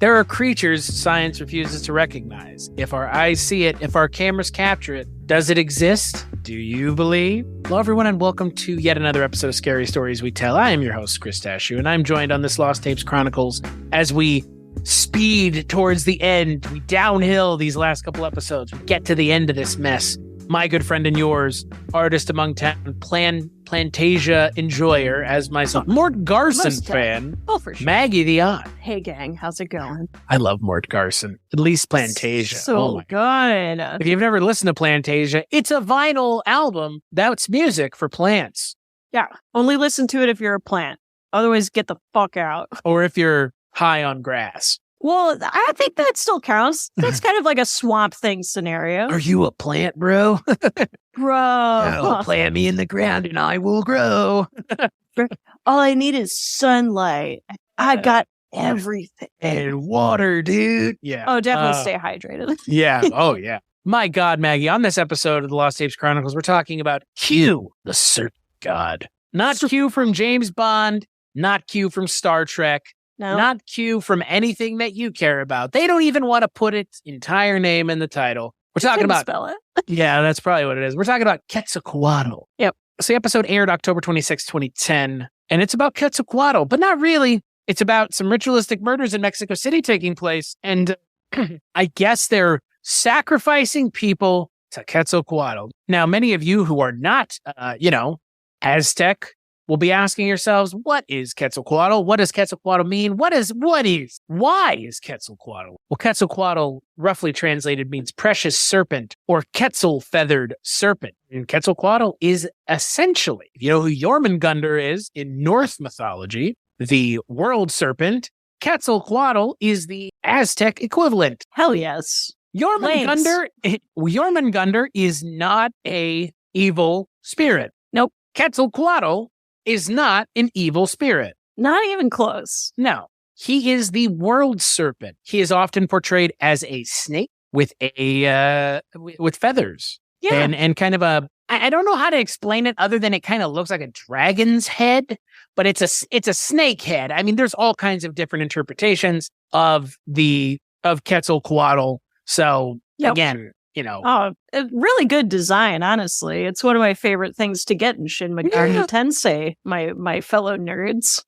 There are creatures science refuses to recognize. If our eyes see it, if our cameras capture it, does it exist? Do you believe? Hello, everyone, and welcome to yet another episode of Scary Stories We Tell. I am your host, Chris Tashu, and I'm joined on this Lost Tapes Chronicles as we speed towards the end. We downhill these last couple episodes. We get to the end of this mess. My good friend and yours, artist among town, Plantasia enjoyer, as myself, Mort Garson fan. Oh, for sure. Maggie the Odd. Hey, gang, how's it going? I love Mort Garson. At least Plantasia. So good. If you've never listened to Plantasia, it's a vinyl album that's music for plants. Yeah, only listen to it if you're a plant. Otherwise, get the fuck out. Or if you're high on grass. Well, I think that still counts. That's kind of like a Swamp Thing scenario. Are you a plant, bro? Bro. Plant me in the ground and I will grow. All I need is sunlight. I got everything. And water, dude. Yeah. Oh, definitely stay hydrated. Yeah. Oh, yeah. My God, Maggie, on this episode of the Lost Tapes Chronicles, we're talking about Q, the Serpent God. Not Q from James Bond, not Q from Star Trek. No. Not Q from anything that you care about. They don't even want to put its entire name in the title. We're talking about... spell it. Yeah, that's probably what it is. We're talking about Quetzalcoatl. Yep. So the episode aired October 26, 2010, and it's about Quetzalcoatl, but not really. It's about some ritualistic murders in Mexico City taking place, and I guess they're sacrificing people to Quetzalcoatl. Now, many of you who are not, Aztec, will be asking yourselves, what is Quetzalcoatl? What does Quetzalcoatl mean? Why is Quetzalcoatl? Well, Quetzalcoatl, roughly translated, means precious serpent or Quetzal-feathered serpent. And Quetzalcoatl is essentially, if you know who Jormungandr is in Norse mythology, the world serpent, Quetzalcoatl is the Aztec equivalent. Hell yes. Jormungandr is not a evil spirit. Nope. Quetzalcoatl is not an evil spirit. Not even close. No. He is the world serpent. He is often portrayed as a snake with with feathers. Yeah. And kind of I don't know how to explain it other than it kind of looks like a dragon's head, but it's a snake head. I mean, there's all kinds of different interpretations of Quetzalcoatl. So again, Oh, a really good design, honestly. It's one of my favorite things to get in Shin Megami Tensei, my fellow nerds.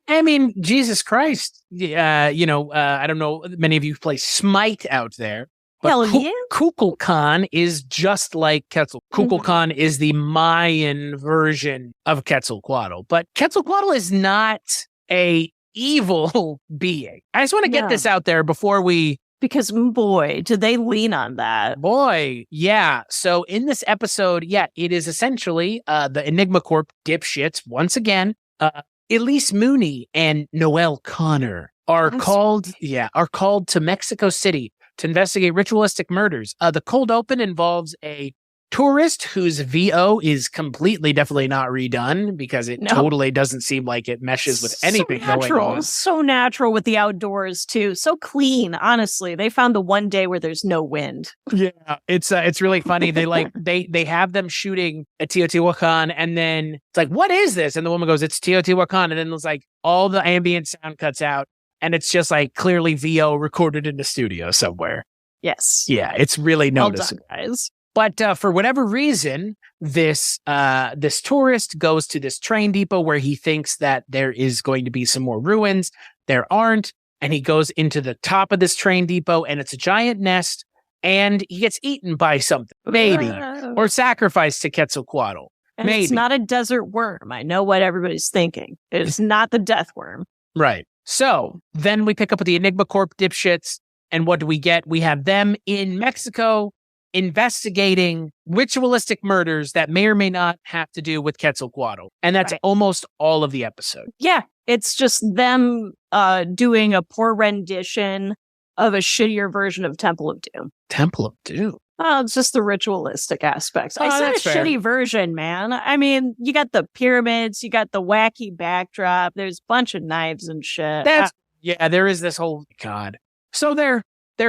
I mean, Jesus Christ. I don't know, many of you play Smite out there. But Hell yeah. Kukulkan is just like Quetzalcoatl. Kukulkan is the Mayan version of Quetzalcoatl. But Quetzalcoatl is not a evil being. I just want to get this out there before we... Because, boy, did they lean on that. Boy, yeah. So in this episode, it is essentially the Enigma Corp dipshits, once again, Elise Mooney and Noel Connor are called to Mexico City to investigate ritualistic murders. The cold open involves a tourist whose VO is definitely not redone because it totally doesn't seem like it meshes with anything going on. So natural with the outdoors too. So clean, honestly. They found the one day where there's no wind. Yeah, it's really funny. They have them shooting at Teotihuacan and then it's like, what is this? And the woman goes, it's Teotihuacan. And then it's like all the ambient sound cuts out and it's just like clearly VO recorded in the studio somewhere. Yes. Yeah, it's really noticeable. Well done, guys. But for whatever reason, this tourist goes to this train depot where he thinks that there is going to be some more ruins. There aren't. And he goes into the top of this train depot and it's a giant nest and he gets eaten by something, maybe, or sacrificed to Quetzalcoatl. And maybe. It's not a desert worm. I know what everybody's thinking. It's not the death worm. Right. So then we pick up with the Enigma Corp dipshits. And what do we get? We have them in Mexico investigating ritualistic murders that may or may not have to do with Quetzalcoatl. And that's almost all of the episode. Yeah, it's just them doing a poor rendition of a shittier version of Temple of Doom. Temple of Doom? Oh, it's just the ritualistic aspects. I said a fair. shitty version, man. I mean, you got the pyramids, you got the wacky backdrop, there's a bunch of knives and shit. There is this whole... God. So they're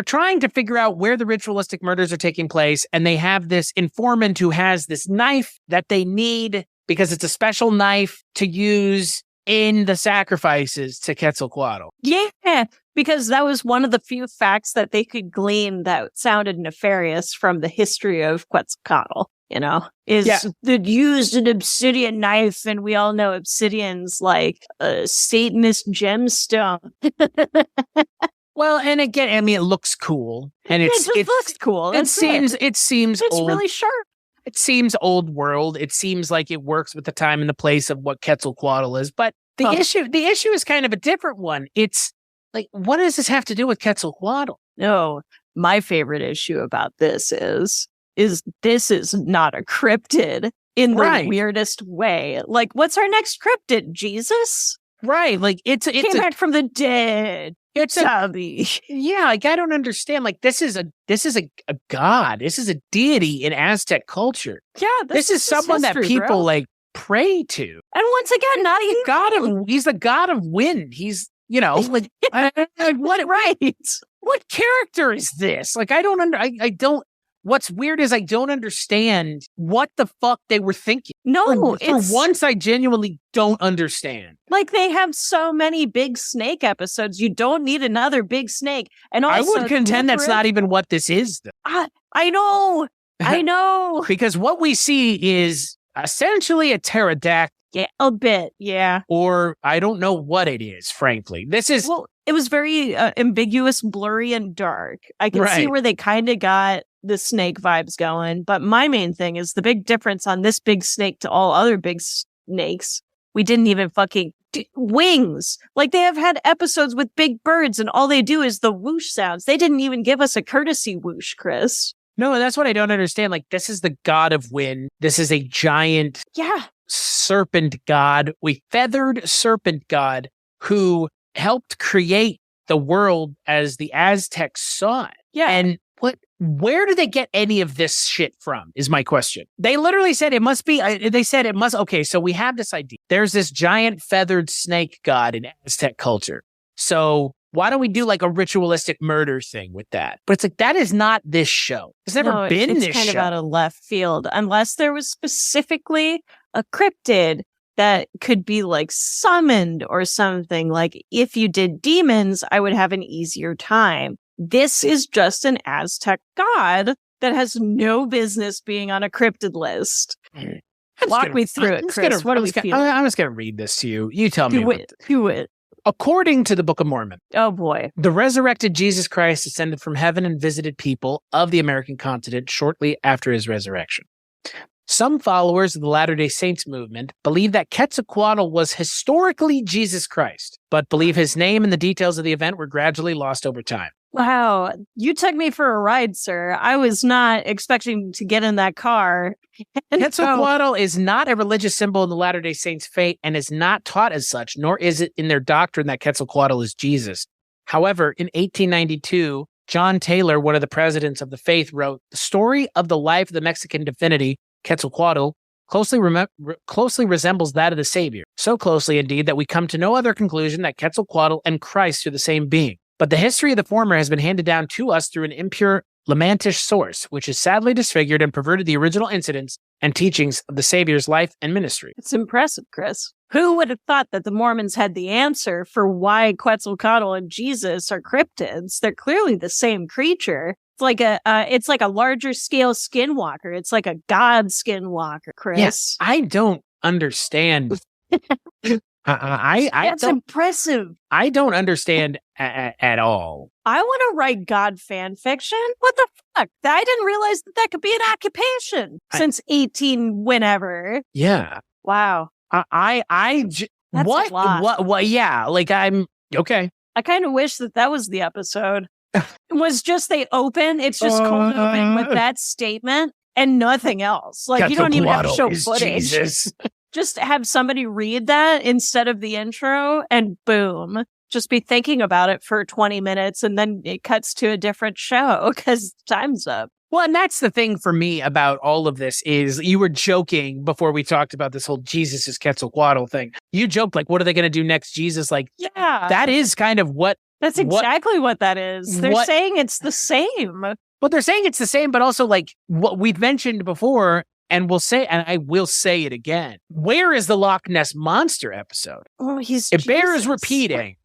trying to figure out where the ritualistic murders are taking place, and they have this informant who has this knife that they need because it's a special knife to use in the sacrifices to Quetzalcoatl. Yeah, because that was one of the few facts that they could glean that sounded nefarious from the history of Quetzalcoatl, that used an obsidian knife, and we all know obsidian's like a Satanist gemstone. Well, and again, I mean, it looks cool, and it looks cool. It seems it's old. really sharp. It seems old world. It seems like it works with the time and the place of what Quetzalcoatl is. But the issue is kind of a different one. It's like, what does this have to do with Quetzalcoatl? No, my favorite issue about this is this is not a cryptid in the weirdest way. Like, what's our next cryptid? Jesus? Right. Like, it's came back from the dead. Like, I don't understand. Like, this is a god. This is a deity in Aztec culture. Yeah, this is someone that people like pray to. And once again, not even he's the god of wind. He's like what? Right? What character is this? Like, I don't. What's weird is I don't understand what the fuck they were thinking. No, for once, I genuinely don't understand. Like, they have so many big snake episodes. You don't need another big snake. And also, I would contend that's not even what this is, though. I know. Because what we see is essentially a pterodactyl. Yeah, a bit, yeah. Or I don't know what it is, frankly. This is... Well, it was very ambiguous, blurry, and dark. I can see where they kind of got the snake vibes going. But my main thing is the big difference on this big snake to all other big snakes. We didn't even fucking... wings. Like, they have had episodes with big birds, and all they do is the whoosh sounds. They didn't even give us a courtesy whoosh, Chris. No, that's what I don't understand. Like, this is the god of wind. This is a giant... serpent god, a feathered serpent god who helped create the world as the Aztecs saw it. Yeah. And where do they get any of this shit from is my question. They literally said okay, so we have this idea. There's this giant feathered snake god in Aztec culture. So why don't we do like a ritualistic murder thing with that? But it's like, that is not this show. It's never been this show. It's kind of out of left field, unless there was specifically a cryptid that could be like summoned or something. Like, if you did demons, I would have an easier time. This is just an Aztec god that has no business being on a cryptid list. Walk me through it, Chris. What do we feel? I'm just going to read this to you. You tell me. Do it. According to the Book of Mormon, oh boy, the resurrected Jesus Christ descended from heaven and visited people of the American continent shortly after his resurrection. Some followers of the Latter-day Saints movement believe that Quetzalcoatl was historically Jesus Christ, but believe his name and the details of the event were gradually lost over time. Wow, you took me for a ride, sir. I was not expecting to get in that car. Quetzalcoatl is not a religious symbol in the Latter-day Saints' faith and is not taught as such, nor is it in their doctrine that Quetzalcoatl is Jesus. However, in 1892, John Taylor, one of the presidents of the faith, wrote, "The story of the life of the Mexican divinity, Quetzalcoatl, closely resembles that of the Savior. So closely, indeed, that we come to no other conclusion that Quetzalcoatl and Christ are the same being. But the history of the former has been handed down to us through an impure Lamantish source, which has sadly disfigured and perverted the original incidents and teachings of the Savior's life and ministry." It's impressive, Chris. Who would have thought that the Mormons had the answer for why Quetzalcoatl and Jesus are cryptids? They're clearly the same creature. It's like a larger scale skinwalker. It's like a god skinwalker, Chris. Yes, I don't understand. That's impressive. I don't understand at all. I want to write God fan fiction. What the fuck? I didn't realize that could be an occupation since 18 whenever. Yeah. Wow. That's what? What? Yeah. Like, I'm okay. I kind of wish that was the episode. It was just it's just cold open with that statement and nothing else. Like, you don't even have to show footage. Jesus. Just have somebody read that instead of the intro, and boom, just be thinking about it for 20 minutes, and then it cuts to a different show because time's up. Well, and that's the thing for me about all of this is you were joking before we talked about this whole Jesus is Quetzalcoatl thing. You joked, like, what are they going to do next, Jesus? Like, yeah, that is kind of what. That's exactly what that is. They're saying it's the same. But they're saying it's the same, but also like what we've mentioned before. And I will say it again. Where is the Loch Ness Monster episode? Oh, it bears repeating.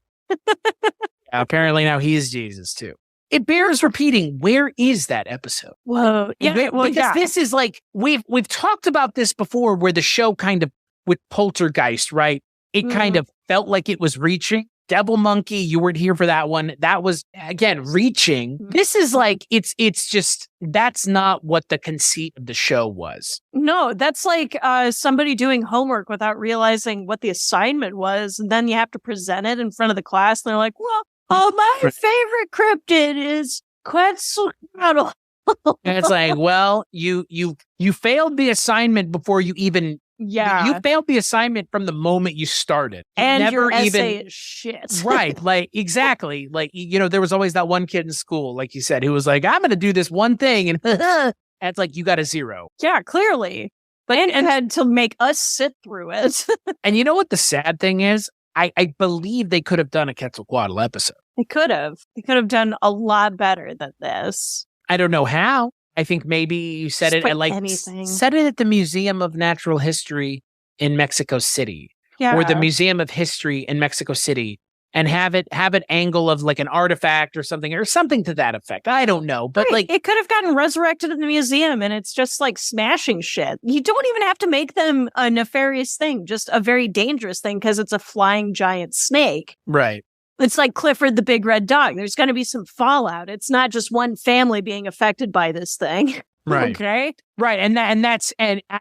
Apparently now he's Jesus too. It bears repeating. Where is that episode? Whoa. Yeah. Because this is like, we've talked about this before where the show kind of, with Poltergeist, right? It kind of felt like it was reaching. Devil Monkey, you weren't here for that one. That was, again, reaching. This is like, it's just, that's not what the conceit of the show was. No, that's like somebody doing homework without realizing what the assignment was. And then you have to present it in front of the class. And they're like, well, my favorite cryptid is Quetzalcoatl. And it's like, well, you failed the assignment before you even... Yeah. You failed the assignment from the moment you started. And your essay is shit. Right. Like, exactly. Like, there was always that one kid in school, like you said, who was like, I'm going to do this one thing. And it's like, you got a 0. Yeah, clearly. But and had to make us sit through it. And you know what the sad thing is? I believe they could have done a Quetzalcoatl episode. They could have. They could have done a lot better than this. I don't know how. I think maybe you said it at said it at the Museum of Natural History in Mexico City, or the Museum of History in Mexico City, and have it angle of like an artifact or something to that effect. I don't know, but like it could have gotten resurrected in the museum, and it's just like smashing shit. You don't even have to make them a nefarious thing, just a very dangerous thing because it's a flying giant snake, right? It's like Clifford the Big Red Dog. There's going to be some fallout. It's not just one family being affected by this thing. Right. Okay. Right. And I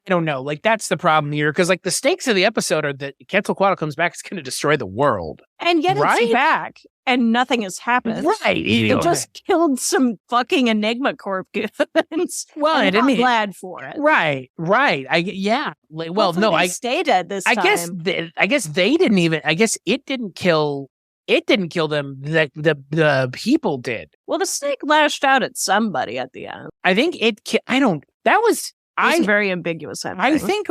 don't know, like that's the problem here. Cause like the stakes of the episode are that Quetzalcoatl comes back, it's going to destroy the world. And yet it's back and nothing has happened. Right. It just killed some fucking Enigma Corp goods. Well, I'm not glad for it. Right. Hopefully they stay dead this time. I guess they didn't even, I guess it didn't kill them. The people did. Well, the snake lashed out at somebody at the end. I think it's very ambiguous. I think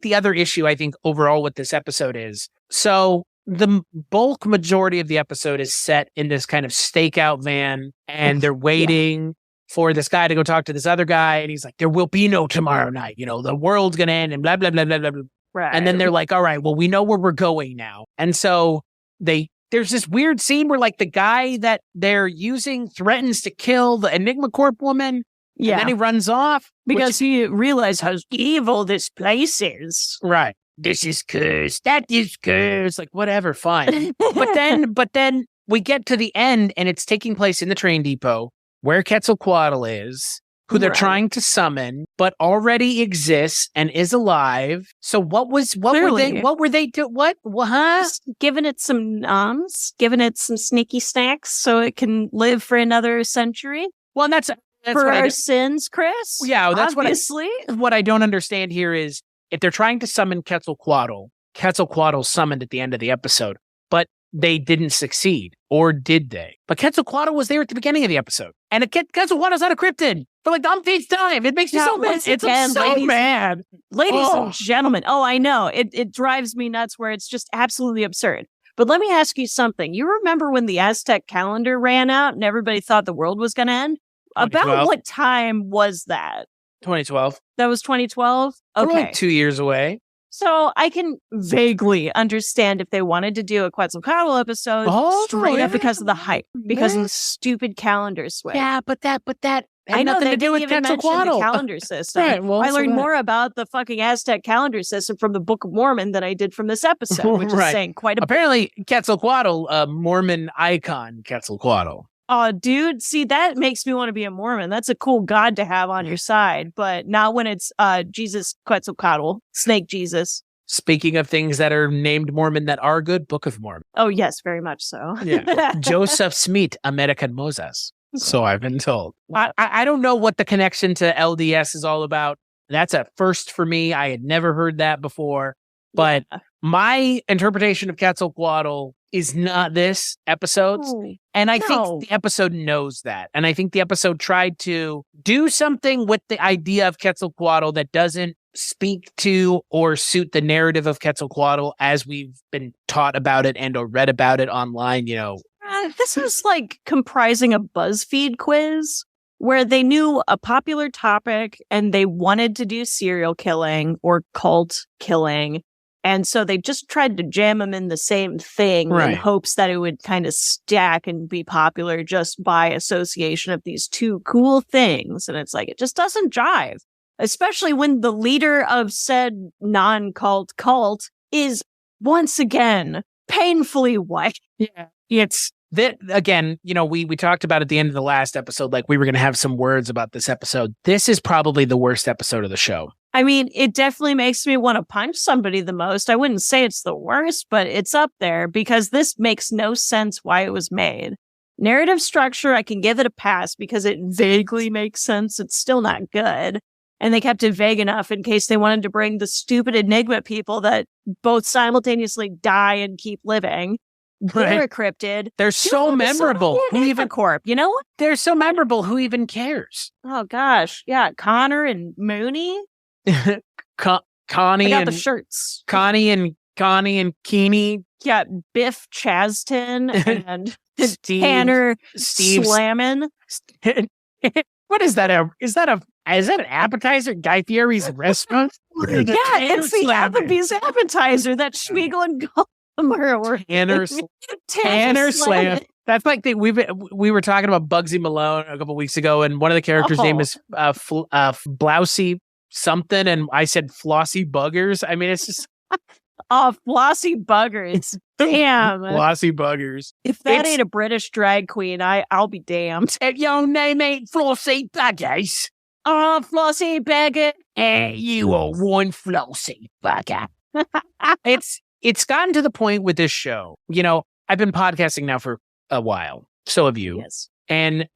the other issue, overall with this episode is, so the bulk majority of the episode is set in this kind of stakeout van, and they're waiting for this guy to go talk to this other guy. And he's like, there will be no tomorrow night. The world's going to end and blah, blah, blah, blah, blah, blah. Right. And then they're like, all right, well, we know where we're going now. And so there's this weird scene where like the guy that they're using threatens to kill the Enigma Corp woman. Yeah. And then he runs off. Because he realized how evil this place is. Right. This is cursed. That is cursed. Like, whatever, fine. But then we get to the end and it's taking place in the train depot where Quetzalcoatl is, who they're trying to summon, but already exists and is alive. So what were they doing? What? Just giving it some noms, giving it some sneaky snacks so it can live for another century. Well, and that's for our sins, Chris. Yeah, that's obviously. What I don't understand here is if they're trying to summon Quetzalcoatl summoned at the end of the episode, but they didn't succeed, or did they? But Quetzalcoatl was there at the beginning of the episode, and Quetzalcoatl's not a cryptid for like the umpteenth time. It makes me so mad. It's so mad, ladies and gentlemen. Oh, I know it drives me nuts. Where it's just absolutely absurd. But let me ask you something. You remember when the Aztec calendar ran out and everybody thought the world was going to end? About what time was that? 2012. That was 2012? Okay. We're like 2 years away. So I can vaguely understand if they wanted to do a Quetzalcoatl episode straight up because of the hype, because of the stupid calendar switch. Yeah, but that I know nothing they to do with didn't even mention Quetzalcoatl. the calendar system. Right, well, I learned more about the fucking Aztec calendar system from the Book of Mormon than I did from this episode, which is saying quite a bit. Apparently, Quetzalcoatl, Mormon icon Quetzalcoatl. Oh, dude, see, that makes me want to be a Mormon. That's a cool god to have on your side, but not when it's Jesus Quetzalcoatl, Snake Jesus. Speaking of things that are named Mormon that are good, Book of Mormon. Oh, yes, very much so. Yeah. Joseph Smith, American Moses. So I've been told. I don't know what the connection to LDS is all about. That's a first for me. I had never heard that before. But my interpretation of Quetzalcoatl is not this episode's. And I think the episode knows that. And I think the episode tried to do something with the idea of Quetzalcoatl that doesn't speak to or suit the narrative of Quetzalcoatl as we've been taught about it and or read about it online, This is like comprising a BuzzFeed quiz where they knew a popular topic and they wanted to do serial killing or cult killing. And so they just tried to jam them in the same thing in hopes that it would kind of stack and be popular just by association of these two cool things. And it's like, it just doesn't jive, especially when the leader of said non-cult cult is once again painfully white. Yeah. It's that again, we talked about at the end of the last episode, like we were going to have some words about this episode. This is probably the worst episode of the show. I mean, it definitely makes me want to punch somebody the most. I wouldn't say it's the worst, but it's up there because this makes no sense why it was made. Narrative structure, I can give it a pass because it vaguely makes sense. It's still not good. And they kept it vague enough in case they wanted to bring the stupid Enigma people that both simultaneously die and keep living. They're a cryptid. They're so memorable. Who even Corp? You know what? They're so memorable. Who even cares? Oh, gosh. Yeah. Connor and Mooney. Connie and the shirts. Connie and Keeney. Yeah, Biff Chaston and Tanner Slammin. What is that? Is that an appetizer? Guy Fieri's restaurant? Yeah, it's the Applebee's appetizer that Schmiegel and Gallagher were. Tanner Slam. That's like we were talking about Bugsy Malone a couple weeks ago, and one of the characters' name is Blousy something, and I said Flossy Buggers. I mean, it's just Flossy Buggers. Damn, Flossy Buggers. If that ain't a British drag queen, I'll be damned. If your name ain't Flossy Buggers, Flossy Bugger, you are one Flossy Bugger. It's gotten to the point with this show. I've been podcasting now for a while. So have you. Yes. And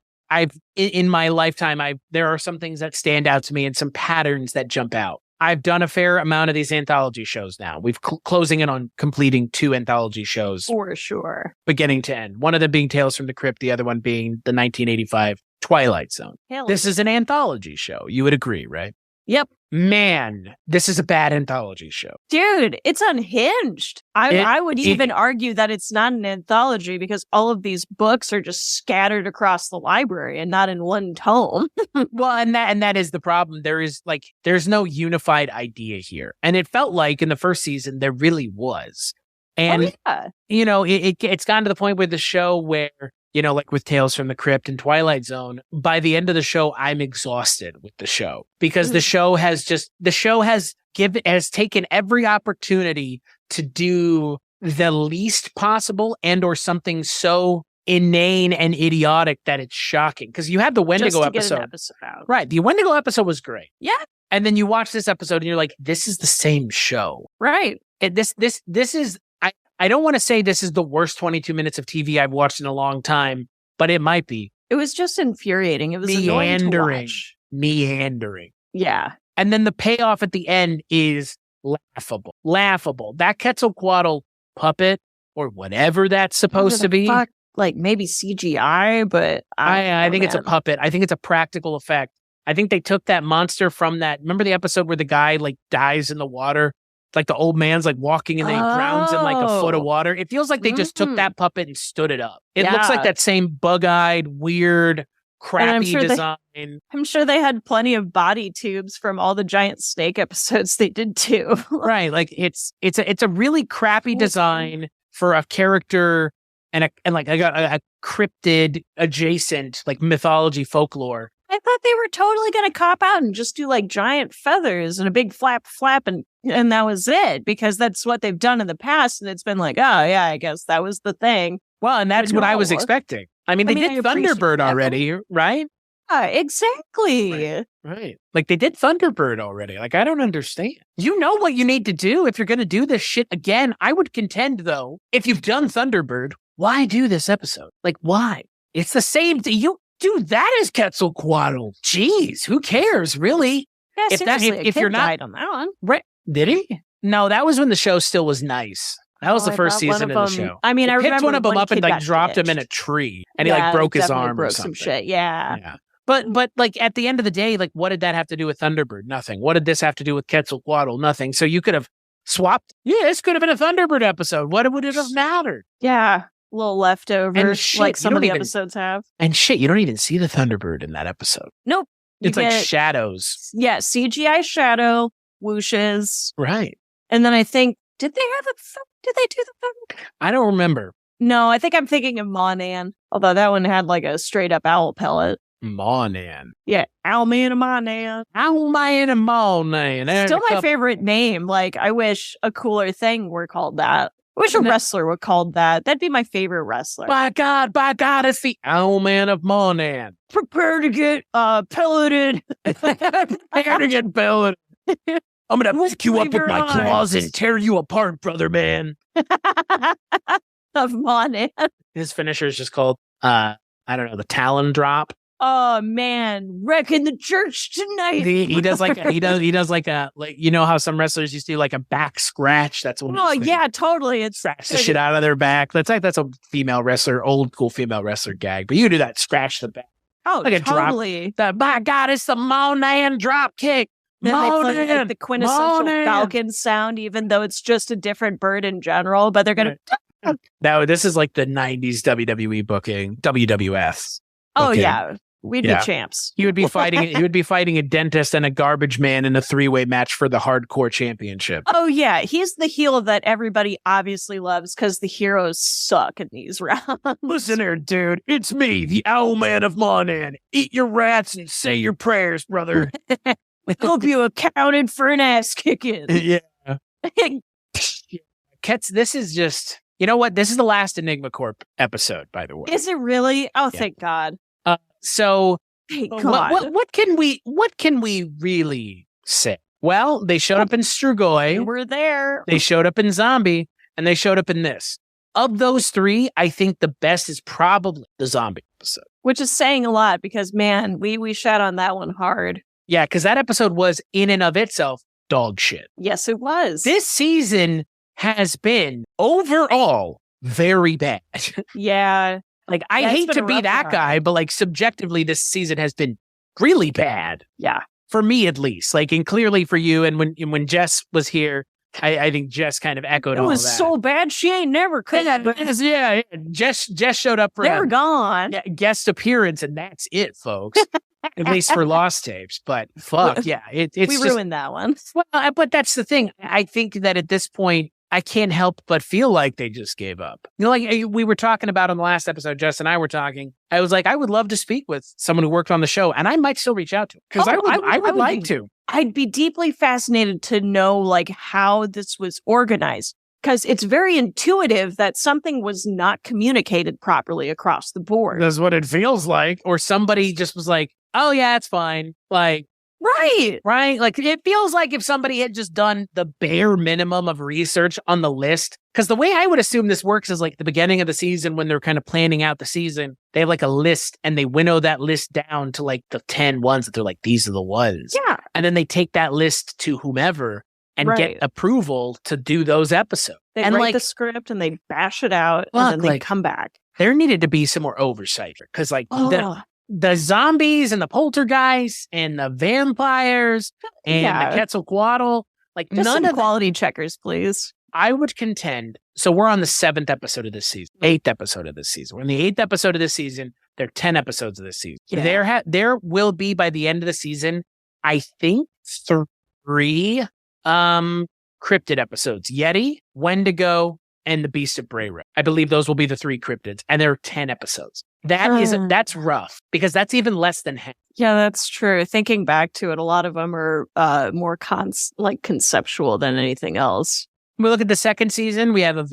in my lifetime, there are some things that stand out to me and some patterns that jump out. I've done a fair amount of these anthology shows now. We've closing in on completing 2 anthology shows. For sure. Beginning to end. One of them being Tales from the Crypt, the other one being the 1985 Twilight Zone. This is an anthology show. You would agree, right? Yep. Man, this is a bad anthology show. Dude, it's unhinged. I would even argue that it's not an anthology because all of these books are just scattered across the library and not in one tome. Well, and that is the problem. There's no unified idea here. And it felt like in the first season there really was. And it's gotten to the point with the show where like with Tales from the Crypt and Twilight Zone, by the end of the show, I'm exhausted with the show because the show has taken every opportunity to do the least possible and or something so inane and idiotic that it's shocking. Because you had the Wendigo episode. Right. The Wendigo episode was great. Yeah. And then you watch this episode and you're like, this is the same show. Right. This is I don't want to say this is the worst 22 minutes of TV I've watched in a long time, but it might be. It was just infuriating. It was annoying to watch. Meandering. Yeah. And then the payoff at the end is laughable. That Quetzalcoatl puppet or whatever that's supposed to be. Fuck, like maybe CGI, but I think it's a puppet. I think it's a practical effect. I think they took that monster from that. Remember the episode where the guy like dies in the water? Like the old man's like walking and then he drowns in like a foot of water. It feels like they just took that puppet and stood it up. It looks like that same bug-eyed, weird, crappy design. I'm sure they had plenty of body tubes from all the giant snake episodes they did too. Right. Like it's a really crappy design for a character and a cryptid adjacent like mythology folklore. I thought they were totally going to cop out and just do like giant feathers and a big flap and that was it because that's what they've done in the past and it's been like, oh yeah, I guess that was the thing. Well, and that's what I was expecting. I mean, they did Thunderbird already, right? Exactly. Right. Like they did Thunderbird already. Like I don't understand. You know what you need to do if you're going to do this shit again. I would contend though, if you've done Thunderbird, why do this episode? Like why? It's the same thing. Dude, that is Quetzalcoatl. Jeez, who cares, really? Yeah, if you're not died on that one, right? Did he? No, that was when the show still was nice. That was the first season of the show. I mean, I remember one of them up and like dropped him in a tree, and he like broke his arm or something. Some shit. Yeah. But like at the end of the day, like what did that have to do with Thunderbird? Nothing. What did this have to do with Quetzalcoatl? Nothing. So you could have swapped. Yeah, this could have been a Thunderbird episode. What would it have mattered? Yeah. Little leftovers like some of the episodes have. And shit, you don't even see the Thunderbird in that episode. Nope. It's like shadows. Yeah, CGI shadow, whooshes. Right. And then I think Did they have a third? Did they do the third? I don't remember. No, I think I'm thinking of Monan. Although that one had like a straight up owl pellet. Monan. Yeah, Owlman and Monan. Owlman and Monan. Still my favorite name. Like, I wish a cooler thing were called that. I wish a wrestler were called that. That'd be my favorite wrestler. By God, it's the Owlman of Monan. Prepare to get pelleted. Prepare to get pelleted. I'm going to pick you up with my claws and tear you apart, brother man. Of Monan. His finisher is just called, I don't know, the Talon Drop. Oh man, wrecking the church tonight. He does like you know how some wrestlers used to do like a back scratch. That's one. Oh yeah, totally. It's scratch the shit out of their back. That's a female wrestler, old school female wrestler gag. But you do that, scratch the back. Oh, like totally. By God, it's the Monan drop kick. Then they play like the quintessential falcon sound, even though it's just a different bird in general. But they're gonna. Now this is like the '90s WWE booking, WWF. Oh yeah. We'd be champs. You would be fighting a dentist and a garbage man in a 3-way match for the hardcore championship. Oh yeah, he's the heel that everybody obviously loves because the heroes suck in these rounds. Listen here, dude. It's me, the Owlman of Monan. Eat your rats and say your prayers, brother. Hope you accounted for an ass kicking. Yeah. Kets, this is just, you know what? This is the last Enigma Corp episode, by the way. Is it really? Oh, yeah. Thank God. So thank God. What can we really say? Well, they showed up in Strugoi. We're there. They showed up in Zombie, and they showed up in this. Of those three, I think the best is probably the Zombie episode. Which is saying a lot because, man, we shat on that one hard. Yeah, because that episode was, in and of itself, dog shit. Yes, it was. This season has been, overall, very bad. Yeah. Like, I hate to be that guy, but, like, subjectively, this season has been really bad. Yeah. For me, at least. Like, and clearly for you, and when Jess was here, I think Jess kind of echoed all that. It was so bad, she ain't never could. Yeah. Jess showed up for They're gone. Guest appearance, and that's it, folks. At least for Lost Tapes. But fuck, yeah. We ruined that one. Well, but that's the thing. I think that at this point, I can't help but feel like they just gave up. You know, like we were talking about on the last episode, Jess and I were talking. I was like, I would love to speak with someone who worked on the show, and I might still reach out to because I would like to. I'd be deeply fascinated to know like how this was organized because it's very intuitive that something was not communicated properly across the board. That's what it feels like. Or somebody just was like, oh yeah, it's fine. Like, Right. Like, it feels like if somebody had just done the bare minimum of research on the list, because the way I would assume this works is like the beginning of the season when they're kind of planning out the season, they have like a list and they winnow that list down to like the 10 ones that they're like, these are the ones. Yeah. And then they take that list to whomever and get approval to do those episodes. They and write the script and they bash it out and then they come back. There needed to be some more oversight because like the zombies and the poltergeists and the vampires and the Quetzalcoatl, like just none some of quality checkers, please. I would contend. So we're on the 7th episode of this season, 8th episode of this season. We're in the 8th episode of this season. There are 10 episodes of this season. Yeah. There will be by the end of the season, I think 3 cryptid episodes: Yeti, Wendigo, and the Beast of Bray Road. I believe those will be the 3 cryptids, and there are 10 episodes. That's rough because that's even less than half. Yeah, that's true. Thinking back to it, a lot of them are more conceptual than anything else. We look at the second season. We have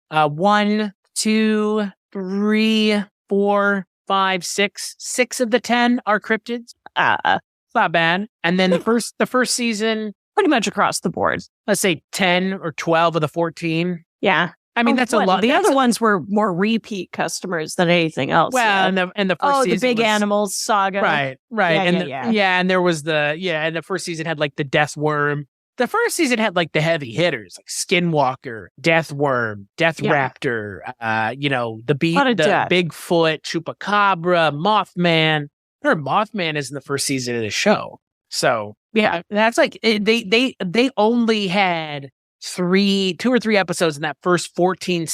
1, 2, 3, 4, 5, 6. 6 of the 10 are cryptids. It's not bad. And then the first season, pretty much across the board. Let's say 10 or 12 of the 14. Yeah. I mean, that's a lot. The other ones were more repeat customers than anything else. Well, and the first season the Big Animals saga. Right. And there was and the first season had like the Death Worm. The first season had like the heavy hitters, like Skinwalker, Death Worm, Death Raptor, the Bigfoot, Chupacabra, Mothman. Or Mothman is in the first season of the show. So yeah, that's like they only had 2 or 3 episodes in that first 14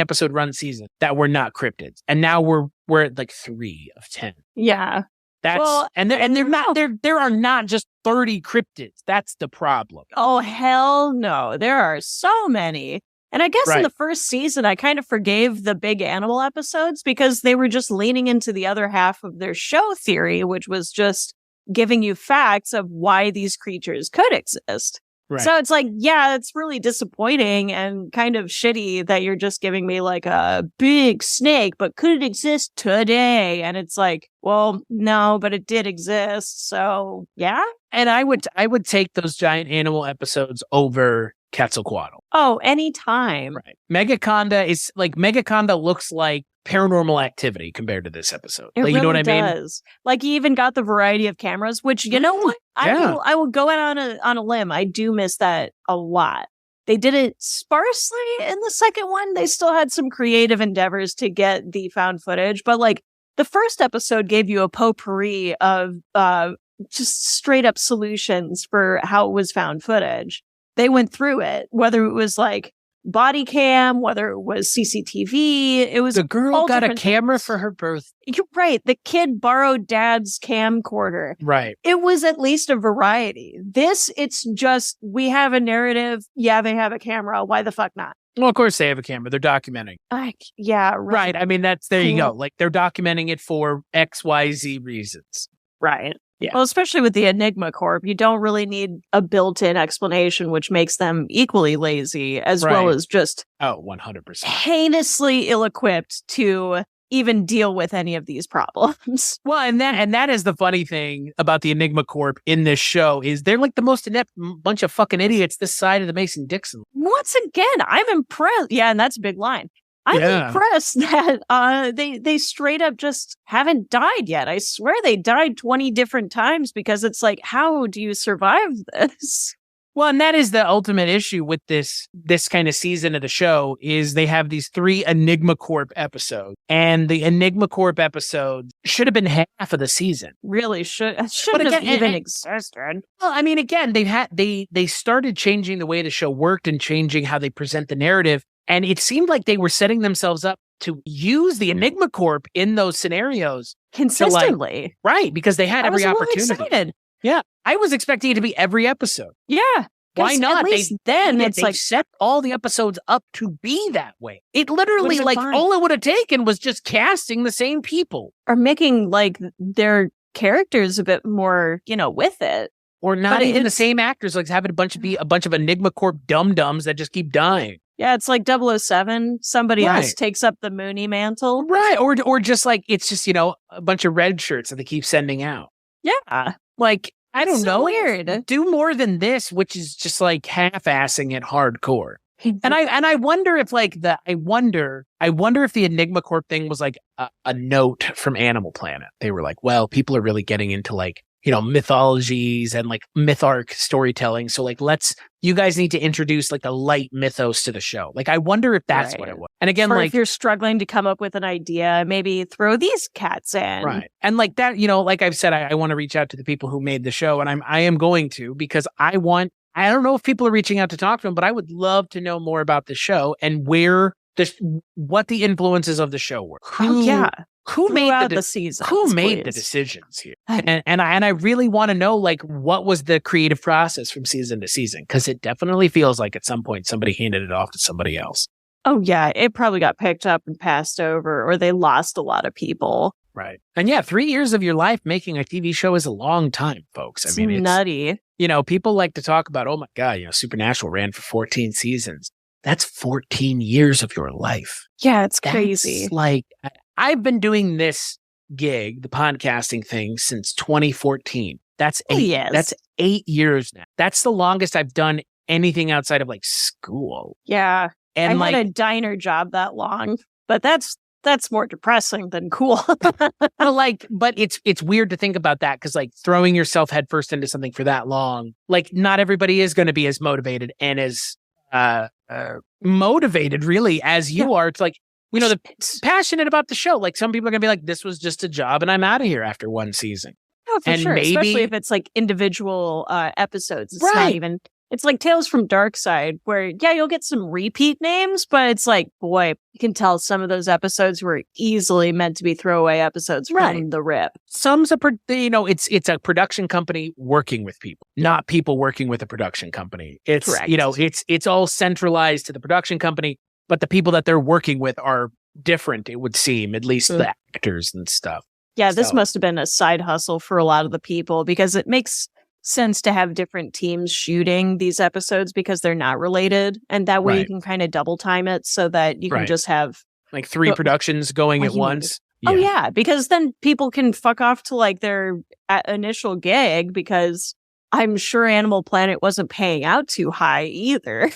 episode run season that were not cryptids, and now we're at like 3 of 10. Yeah, There are not just 30 cryptids. That's the problem. Oh, hell no. There are so many. And I guess in the first season, I kind of forgave the big animal episodes because they were just leaning into the other half of their show theory, which was just giving you facts of why these creatures could exist. Right. So it's like, yeah, it's really disappointing and kind of shitty that you're just giving me like a big snake, but could it exist today? And it's like, well, no, but it did exist. So yeah. And I would take those giant animal episodes over Quetzalcoatl. Oh, anytime. Right. Megaconda looks like Paranormal Activity compared to this episode. It like, really you know what I mean? Does. Like, you even got the variety of cameras, which, you know what? I will go out on a limb. I do miss that a lot. They did it sparsely in the second one. They still had some creative endeavors to get the found footage, but like the first episode gave you a potpourri of just straight up solutions for how it was found footage. They went through it, whether it was like body cam, whether it was CCTV. It was the girl got a camera for her birthday. You're right. The kid borrowed dad's camcorder. Right. It was at least a variety. This, it's just, we have a narrative. Yeah, they have a camera. Why the fuck not? Well, of course they have a camera. They're documenting. Yeah. Right. I mean, there you go. Like, they're documenting it for XYZ reasons. Right. Yeah. Well, especially with the Enigma Corp, you don't really need a built-in explanation, which makes them equally lazy, as well as just 100% heinously ill-equipped to even deal with any of these problems. Well, and that is the funny thing about the Enigma Corp in this show is they're like the most inept bunch of fucking idiots this side of the Mason-Dixon. Once again, I'm impressed. Yeah, and that's a big line. I'm impressed that they straight up just haven't died yet. I swear they died 20 different times because it's like, how do you survive this? Well, and that is the ultimate issue with this kind of season of the show is they have these 3 Enigma Corp episodes, and the Enigma Corp episodes should have been half of the season. Really shouldn't have even existed. Well, I mean, again, they started changing the way the show worked and changing how they present the narrative. And it seemed like they were setting themselves up to use the Enigma Corp in those scenarios consistently. Right, because they had every opportunity. Excited. Yeah, I was expecting it to be every episode. Yeah. Why not? At least then it's like set all the episodes up to be that way. It literally all it would have taken was just casting the same people or making like their characters a bit more, with it. Or not even the same actors, like having a bunch of Enigma Corp dum-dums that just keep dying. Yeah, it's like 007. Somebody else takes up the Mooney mantle. Right. Or just like, it's just, a bunch of red shirts that they keep sending out. Yeah. Like, I don't know. Weird. Do more than this, which is just like half-assing it hardcore. And I wonder if I wonder if the Enigma Corp thing was like a note from Animal Planet. They were like, well, people are really getting into like, mythologies and like myth arc storytelling. So like, you guys need to introduce like a light mythos to the show. Like, I wonder if that's what it was. And again, or if you're struggling to come up with an idea, maybe throw these cats in. Right. And like that, like I've said, I want to reach out to the people who made the show, and I am going to, because I don't know if people are reaching out to talk to them, but I would love to know more about the show and what the influences of the show were. Who made the season? Who made the decisions here? And I really want to know like what was the creative process from season to season, because it definitely feels like at some point somebody handed it off to somebody else. Oh yeah, it probably got picked up and passed over, or they lost a lot of people. Right. And yeah, 3 years of your life making a TV show is a long time, folks. It's nutty. People like to talk about, oh my God, Supernatural ran for 14 seasons. That's 14 years of your life. Yeah, it's crazy. Like, I've been doing this gig, the podcasting thing, since 2014. That's 8. Yes. That's 8 years now. That's the longest I've done anything outside of like school. Yeah. And I had a diner job that long, but that's more depressing than cool. But it's weird to think about that, because like throwing yourself headfirst into something for that long, like not everybody is going to be as motivated and as motivated really as you are. It's like, the passionate about the show. Like some people are going to be like, this was just a job and I'm out of here after one season. Oh, for sure. Especially if it's like individual episodes. It's not even It's like Tales from Darkside, where, yeah, you'll get some repeat names, but it's like, boy, you can tell some of those episodes were easily meant to be throwaway episodes from the rip. Some's it's a production company working with people, not people working with a production company. It's, correct. It's all centralized to the production company, but the people that they're working with are different, it would seem, at least the actors and stuff. Yeah, this must have been a side hustle for a lot of the people, because it makes sense to have different teams shooting these episodes because they're not related, and that way you can kind of double time it so that you can just have like 3 productions going at once. Yeah. Oh yeah, because then people can fuck off to like their initial gig, because I'm sure Animal Planet wasn't paying out too high either.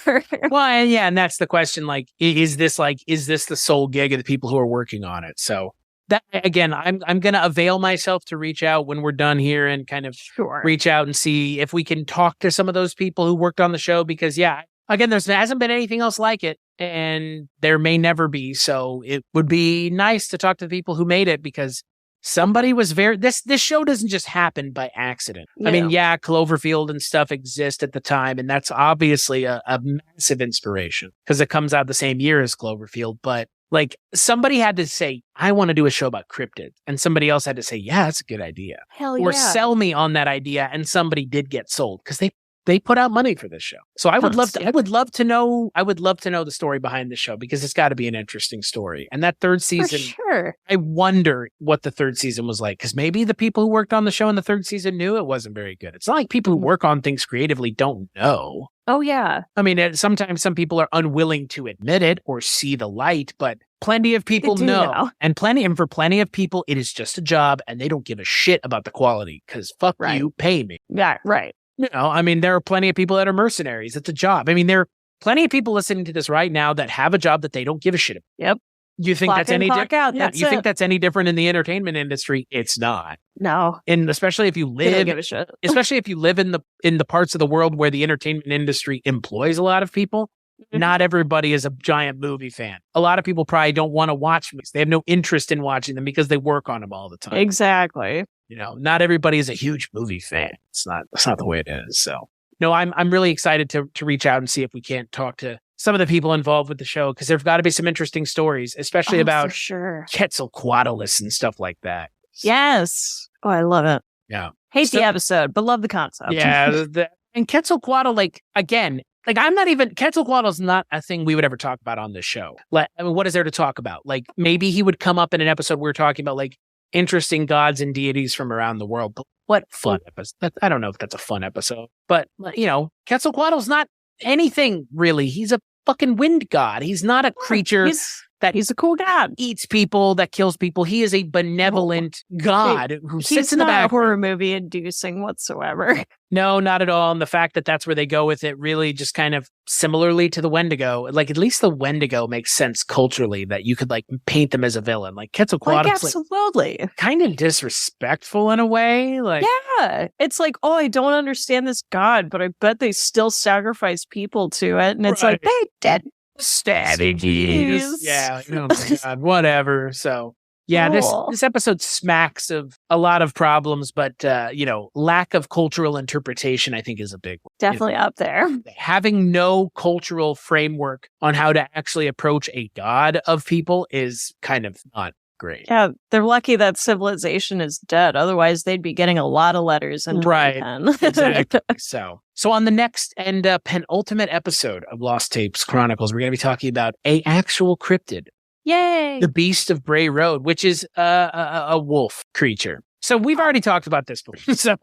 Well, yeah, and that's the question, like is this the sole gig of the people who are working on it? So that, again, I'm going to avail myself to reach out when we're done here and kind of reach out and see if we can talk to some of those people who worked on the show, because, yeah, again, there hasn't been anything else like it, and there may never be. So it would be nice to talk to the people who made it, because somebody was this show doesn't just happen by accident. Yeah. I mean, yeah, Cloverfield and stuff exist at the time, and that's obviously a massive inspiration because it comes out the same year as Cloverfield, but like, somebody had to say, I want to do a show about cryptids. And somebody else had to say, yeah, that's a good idea. Hell yeah. Or sell me on that idea. And somebody did get sold because they put out money for this show. So I would love to know the story behind the show, because it's got to be an interesting story. And that third season, for sure. I wonder what the third season was like, because maybe the people who worked on the show in the third season knew it wasn't very good. It's not like people who work on things creatively don't know. Oh, yeah. I mean, sometimes some people are unwilling to admit it or see the light, but plenty of people know. And for plenty of people, it is just a job, and they don't give a shit about the quality, because fuck you, pay me. Yeah, right. You know, I mean, there are plenty of people that are mercenaries. It's a job. I mean, there are plenty of people listening to this right now that have a job that they don't give a shit about. Yep. You think that's any different? Yeah, you think that's any different in the entertainment industry? It's not. No. And especially if you live, they don't give a shit. especially if you live in the parts of the world where the entertainment industry employs a lot of people. Not everybody is a giant movie fan. A lot of people probably don't want to watch movies. They have no interest in watching them because they work on them all the time. Exactly. You know, not everybody is a huge movie fan. That's not the way it is. So, no, I'm really excited to reach out and see if we can't talk to some of the people involved with the show, because there've got to be some interesting stories, especially about Quetzalcoatlus and stuff like that. Yes. Oh, I love it. Yeah. Hate the episode, but love the concept. Yeah. And Quetzalcoatl, like, again, like, Quetzalcoatl's not a thing we would ever talk about on this show. Like, I mean, what is there to talk about? Like, maybe he would come up in an episode we were talking about, like, interesting gods and deities from around the world. But what fun episode. I don't know if that's a fun episode. But, you know, Quetzalcoatl's not anything, really. He's a fucking wind god. He's not a creature he's a cool god. Eats people, that kills people. He is a benevolent god who sits in the back. He's not horror movie inducing whatsoever. No, not at all. And the fact that that's where they go with it really just kind of similarly to the Wendigo. Like, at least the Wendigo makes sense culturally, that you could like paint them as a villain. Like Quetzalcoatl, absolutely, kind of disrespectful in a way. Like, yeah, it's like, oh, I don't understand this god, but I bet they still sacrifice people to it, and it's like they did. Stabbing you. Yeah. Oh my God. Whatever. So yeah, this episode smacks of a lot of problems, but you know, lack of cultural interpretation, I think, is a big one. Definitely up there. Having no cultural framework on how to actually approach a god of people is kind of not great. Yeah, they're lucky that civilization is dead. Otherwise, they'd be getting a lot of letters in 2010. Exactly. So on the next and penultimate episode of Lost Tapes Chronicles, we're going to be talking about a actual cryptid. Yay! The Beast of Bray Road, which is a wolf creature. So we've already talked about this before. So,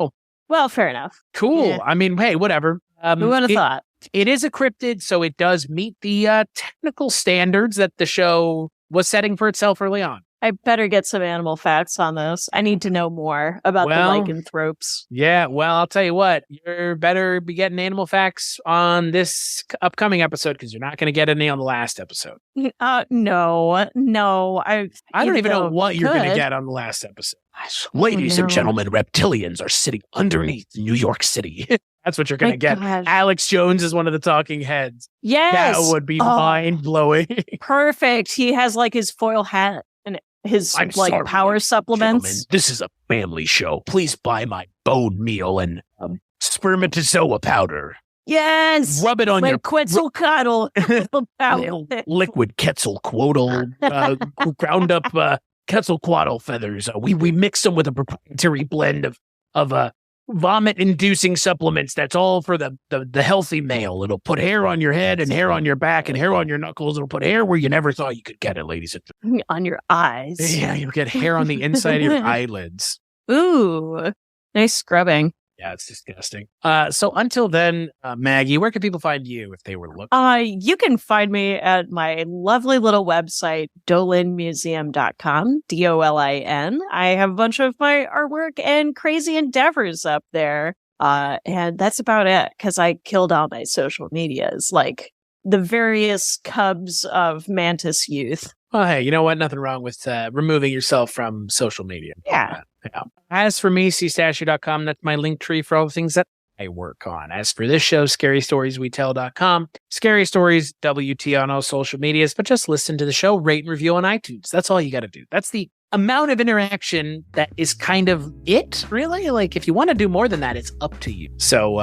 well, fair enough. Cool. Yeah. I mean, hey, whatever. Who would have thought? It is a cryptid, so it does meet the technical standards that the show was setting for itself early on. I better get some animal facts on this. I need to know more about the lycanthropes. Yeah, well, I'll tell you what. You better be getting animal facts on this upcoming episode, because you're not going to get any on the last episode. No. I don't even know what you're going to get on the last episode. Ladies and gentlemen, reptilians are sitting underneath New York City. That's what you're going to get. Gosh. Alex Jones is one of the talking heads. Yes. That would be mind-blowing. Perfect. He has like his foil hat and his power supplements. This is a family show. Please buy my bone meal and spermatozoa powder. Yes. Rub it on your Quetzalcoatl. Liquid Quetzalcoatl, ground up Quetzalcoatl feathers. We mix them with a proprietary blend of vomit-inducing supplements. That's all for the healthy male. It'll put hair on your head and hair on your back and hair on your knuckles. It'll put hair where you never thought you could get it, ladies and gentlemen. On your eyes. Yeah, you'll get hair on the inside of your eyelids. Ooh, nice scrubbing. Yeah, it's disgusting. So until then, Maggie, where can people find you if they were looking? You can find me at my lovely little website, dolinmuseum.com, DOLIN. I have a bunch of my artwork and crazy endeavors up there. And that's about it, because I killed all my social medias, like the various cubs of Mantis youth. Well, hey, you know what? Nothing wrong with removing yourself from social media. Yeah. As for me, cstatue.com, that's my link tree for all the things that I work on. As for this show, scarystorieswetell.com, Scary Stories WT on all social medias, but just listen to the show, rate and review on iTunes. That's all you got to do. That's the amount of interaction that is kind of it, really. Like, if you want to do more than that, it's up to you. So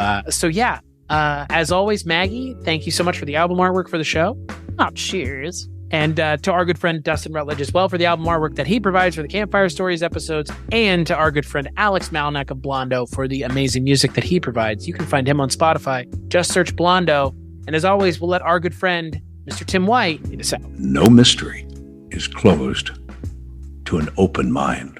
yeah. As always, Maggie, thank you so much for the album artwork for the show. Oh, cheers. And to our good friend Dustin Rutledge as well for the album artwork that he provides for the Campfire Stories episodes, and to our good friend Alex Malnack of Blondo for the amazing music that he provides. You can find him on Spotify. Just search Blondo. And as always, we'll let our good friend, Mr. Tim White, lead us out. No mystery is closed to an open mind.